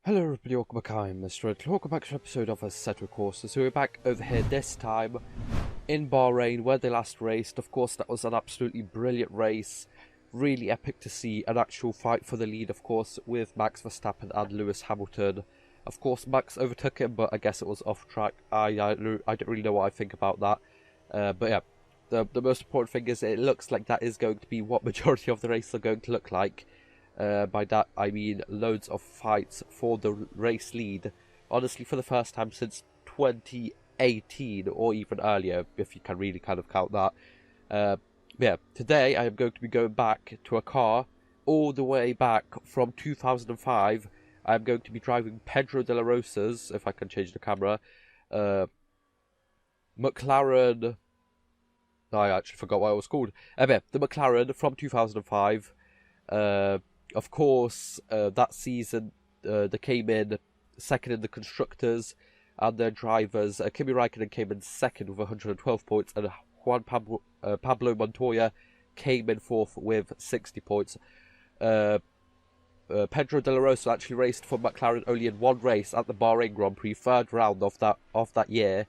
Hello everybody, welcome back. I'm MrRedClaw. Welcome back to an episode of Assetto Corsa. So we're back over here this time in Bahrain where they last raced. Of course, that was an absolutely brilliant race. Really epic to see an actual fight for the lead, of course, with Max Verstappen and Lewis Hamilton. Of course, Max overtook him, but I guess it was off track. I don't really know what I think about that. But yeah, the most important thing is it looks like that is going to be what majority of the race are going to look like. By that I mean loads of fights for the race lead. Honestly, for the first time since 2018 or even earlier, if you can really kind of count that. Yeah, today I am going to be going back to a car all the way back from 2005. I am going to be driving Pedro de la Rosa's, if I can change the camera, McLaren. I actually forgot what it was called. Yeah, the McLaren from 2005. Of course, that season they came in second in the constructors, and their drivers, Kimi Raikkonen came in second with 112 points, and Juan Pablo Montoya came in fourth with 60 points. Pedro de la Rosa actually raced for McLaren only in one race at the Bahrain Grand Prix, third round of that year.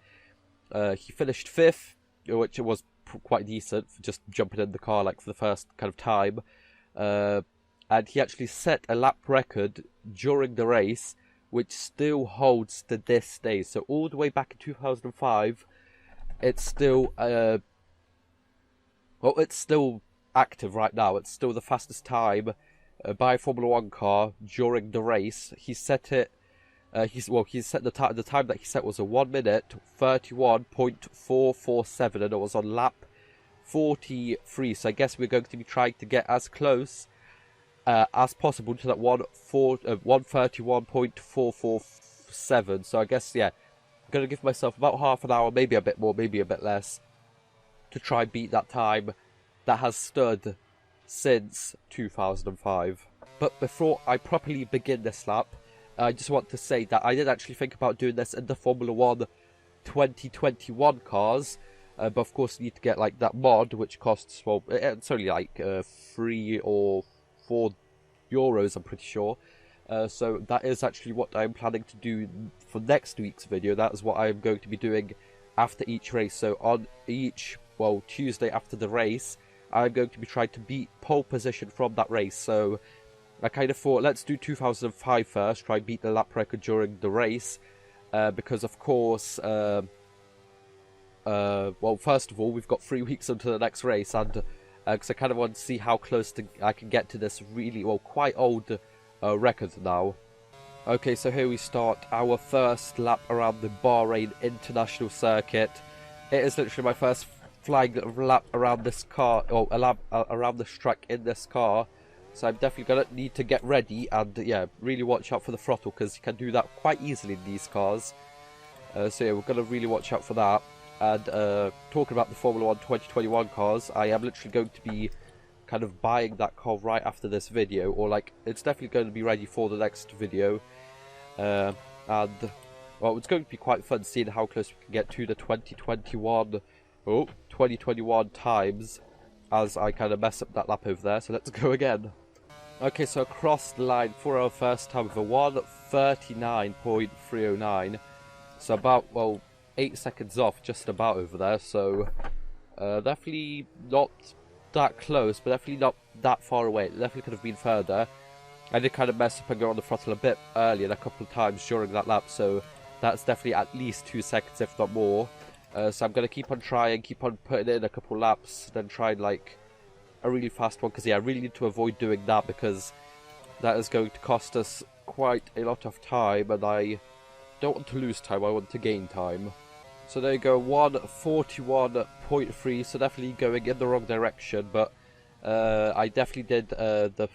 He finished fifth, which was quite decent for just jumping in the car like for the first kind of time. And he actually set a lap record during the race, which still holds to this day. So all the way back in 2005, it's still it's still active right now. It's still the fastest time by a Formula One car during the race. He set it. He set the time. The time that he set was a 1 minute 31.447, and it was on lap 43. So I guess we're going to be trying to get as close as possible to that 131.447. So I guess, yeah, I'm going to give myself about half an hour, maybe a bit more, maybe a bit less, to try and beat that time that has stood since 2005. But before I properly begin this lap, I just want to say that I did actually think about doing this in the Formula 1 2021 cars. But of course you need to get like that mod, which costs, well, it's only like 3 or 4 euros, I'm pretty sure. So that is actually what I'm planning to do for next week's video. That is what I'm going to be doing after each race. So on each, well, Tuesday after the race, I'm going to be trying to beat pole position from that race. So I kind of thought, let's do 2005 first, try and beat the lap record during the race. Because of course, well, first of all, we've got 3 weeks until the next race, and because I kind of want to see how close I can get to this really, well, quite old record now. Okay, so here we start our first lap around the Bahrain International Circuit. It is literally my first flying lap around this car, or a lap around this track in this car. So I'm definitely going to need to get ready and, yeah, really watch out for the throttle, because you can do that quite easily in these cars. So yeah, we're going to really watch out for that. And talking about the Formula 1 2021 cars, I am literally going to be kind of buying that car right after this video, or like, it's definitely going to be ready for the next video. And, well, it's going to be quite fun seeing how close we can get to the 2021 times, as I kind of mess up that lap over there. So let's go again. Okay, so across the line for our first time with a 1:39.309. So about, well, 8 seconds off, just about over there. So definitely not that close, but definitely not that far away. It definitely could have been further. I did kind of mess up and go on the throttle a bit earlier, a couple of times during that lap, so that's definitely at least 2 seconds, if not more. So I'm going to keep on trying, keep on putting in a couple laps, then try like a really fast one, because yeah, I really need to avoid doing that, because that is going to cost us quite a lot of time, and I don't want to lose time, I want to gain time. So there you go, 1:41.3, so definitely going in the wrong direction, but I definitely did the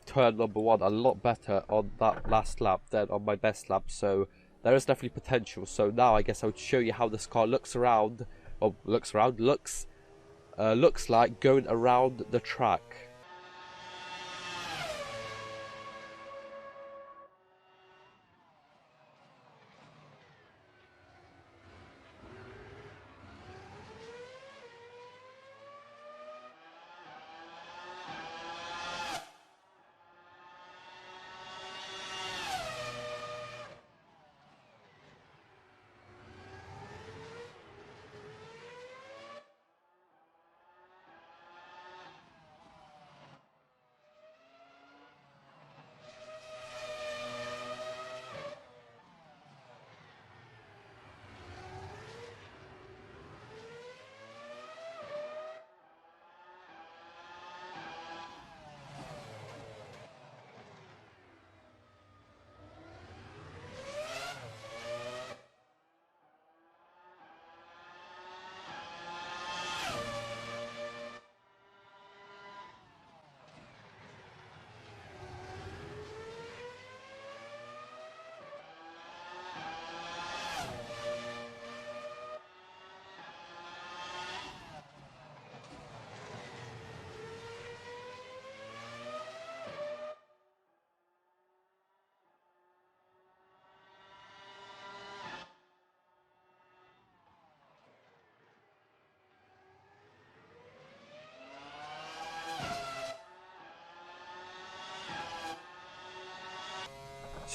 turn number 1 a lot better on that last lap than on my best lap, so there is definitely potential. So now I guess I would show you how this car looks like going around the track.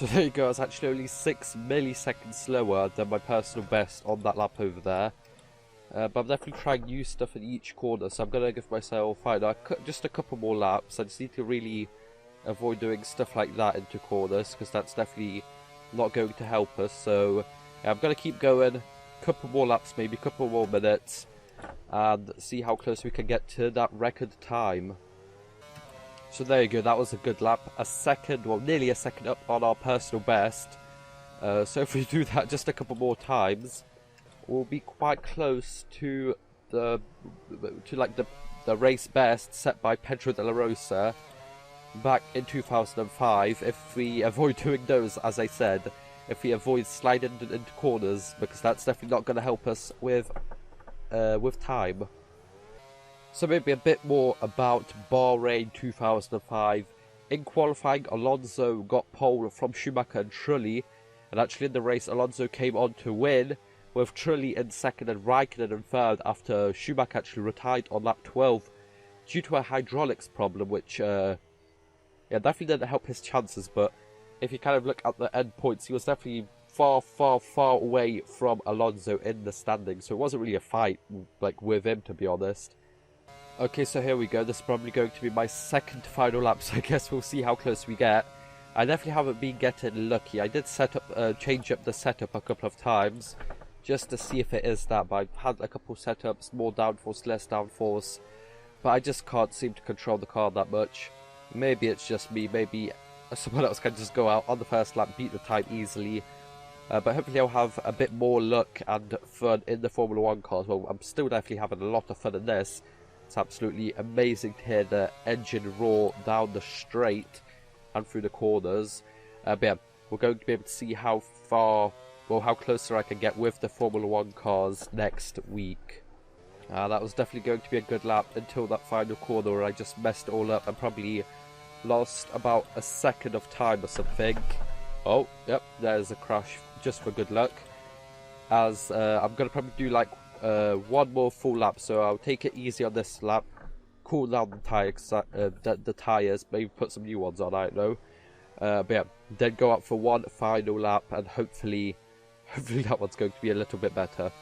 So there you go, I was actually only 6 milliseconds slower than my personal best on that lap over there. But I'm definitely trying new stuff in each corner, so I'm going to give myself just a couple more laps. I just need to really avoid doing stuff like that into corners, because that's definitely not going to help us. So yeah, I'm going to keep going, a couple more laps, maybe a couple more minutes, and see how close we can get to that record time. So there you go, that was a good lap, nearly a second up on our personal best. So if we do that just a couple more times, we'll be quite close to the race best set by Pedro de la Rosa back in 2005. If we avoid doing those, as I said, if we avoid sliding into corners, because that's definitely not going to help us with time. So maybe a bit more about Bahrain 2005. In qualifying, Alonso got pole from Schumacher and Trulli, and actually in the race Alonso came on to win, with Trulli in second and Raikkonen in third after Schumacher actually retired on lap 12 due to a hydraulics problem, which definitely didn't help his chances. But if you kind of look at the end points, he was definitely far away from Alonso in the standings, so it wasn't really a fight with him, to be honest. Okay, so here we go. This is probably going to be my second to final lap, so I guess we'll see how close we get. I definitely haven't been getting lucky. I did change up the setup a couple of times just to see if it is that, but I've had a couple setups, more downforce, less downforce, but I just can't seem to control the car that much. Maybe it's just me, maybe someone else can just go out on the first lap, beat the time easily, but hopefully I'll have a bit more luck and fun in the Formula 1 cars. Well, I'm still definitely having a lot of fun in this. It's absolutely amazing to hear the engine roar down the straight and through the corners. But yeah, we're going to be able to see how closer I can get with the Formula 1 cars next week. That was definitely going to be a good lap until that final corner where I just messed it all up and probably lost about a second of time or something. Oh, yep, there's a crash just for good luck. As I'm going to probably do one more full lap, so I'll take it easy on this lap, cool down the tyres, maybe put some new ones on, I don't know. But yeah, then go out for one final lap, and hopefully that one's going to be a little bit better.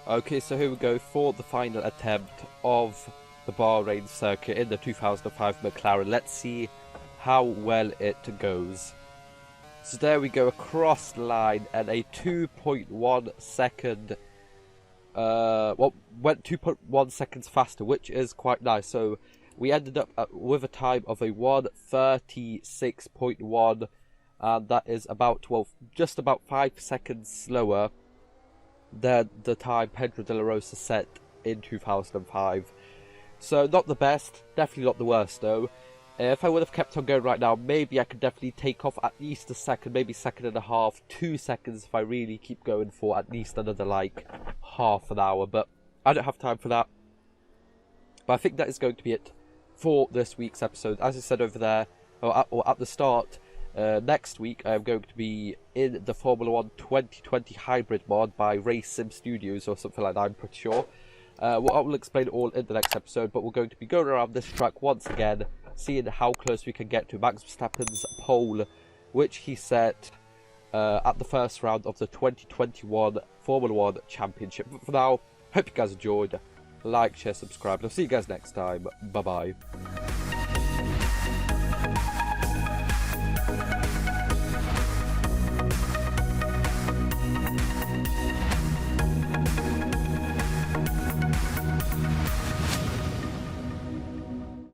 Okay, so here we go for the final attempt of the Bahrain circuit in the 2005 McLaren. Let's see how well it goes. So there we go, across the line, and a 2.1 second went 2.1 seconds faster, which is quite nice. So we ended up with a time of a 1:36.1, and that is just about 5 seconds slower than the time Pedro de la Rosa set in 2005. So not the best, definitely not the worst though. If I would have kept on going right now, maybe I could definitely take off at least a second, maybe second and a half, 2 seconds if I really keep going for at least another half an hour, but I don't have time for that. But I think that is going to be it for this week's episode. As I said over there, or at the start, next week I am going to be in the Formula 1 2020 hybrid mod by Race Sim Studios or something like that, I'm pretty sure. I will explain it all in the next episode, but we're going to be going around this track once again, seeing how close we can get to Max Verstappen's pole, which he set at the first round of the 2021 Formula 1 Championship. But for now, hope you guys enjoyed. Like, share, subscribe, and I'll see you guys next time. Bye-bye.